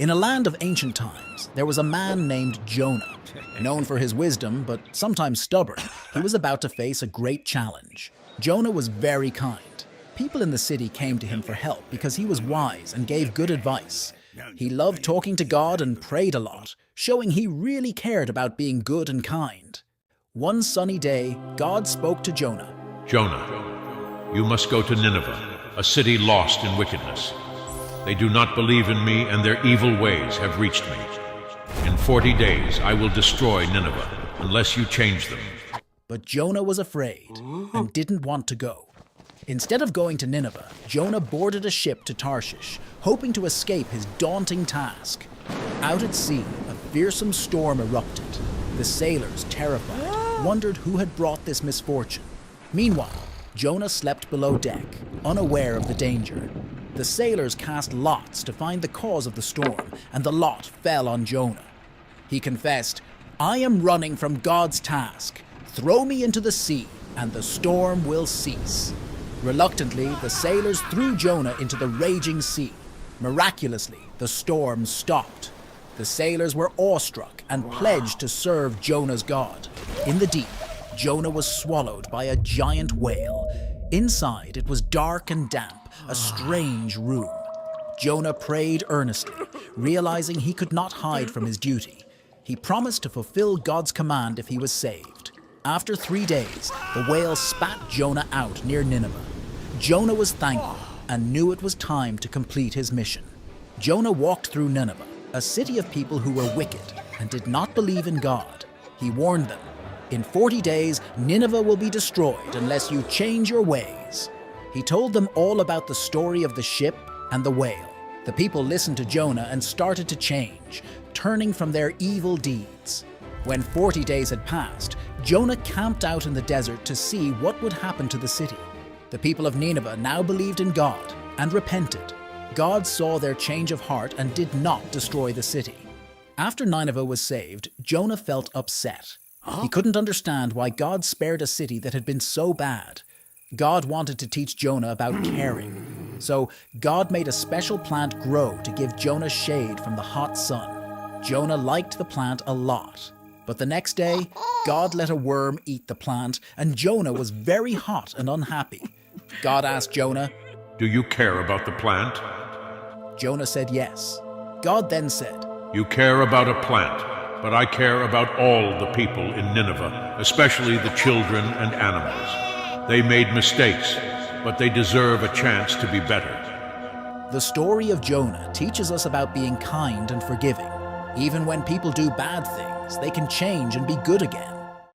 In a land of ancient times, there was a man named Jonah. Known for his wisdom, but sometimes stubborn, he was about to face a great challenge. Jonah was very kind. People in the city came to him for help because he was wise and gave good advice. He loved talking to God and prayed a lot, showing he really cared about being good and kind. One sunny day, God spoke to Jonah. Jonah, you must go to Nineveh, a city lost in wickedness. They do not believe in me, and their evil ways have reached me. In 40 days I will destroy Nineveh, unless you change them. But Jonah was afraid and didn't want to go. Instead of going to Nineveh, Jonah boarded a ship to Tarshish, hoping to escape his daunting task. Out at sea, a fearsome storm erupted. The sailors, terrified, wondered who had brought this misfortune. Meanwhile, Jonah slept below deck, unaware of the danger. The sailors cast lots to find the cause of the storm, and the lot fell on Jonah. He confessed, "I am running from God's task. Throw me into the sea, and the storm will cease." Reluctantly, the sailors threw Jonah into the raging sea. Miraculously, the storm stopped. The sailors were awestruck and pledged to serve Jonah's God. In the deep, Jonah was swallowed by a giant whale. Inside, it was dark and damp, a strange room. Jonah prayed earnestly, realizing he could not hide from his duty. He promised to fulfill God's command if he was saved. After 3 days, the whale spat Jonah out near Nineveh. Jonah was thankful and knew it was time to complete his mission. Jonah walked through Nineveh, a city of people who were wicked and did not believe in God. He warned them, "In 40 days, Nineveh will be destroyed unless you change your ways." He told them all about the story of the ship and the whale. The people listened to Jonah and started to change, turning from their evil deeds. When 40 days had passed, Jonah camped out in the desert to see what would happen to the city. The people of Nineveh now believed in God and repented. God saw their change of heart and did not destroy the city. After Nineveh was saved, Jonah felt upset. He couldn't understand why God spared a city that had been so bad. God wanted to teach Jonah about caring. So God made a special plant grow to give Jonah shade from the hot sun. Jonah liked the plant a lot. But the next day, God let a worm eat the plant, and Jonah was very hot and unhappy. God asked Jonah, Do you care about the plant? Jonah said yes. God then said, You care about a plant, but I care about all the people in Nineveh, especially the children and animals. They made mistakes, but they deserve a chance to be better. The story of Jonah teaches us about being kind and forgiving. Even when people do bad things, they can change and be good again.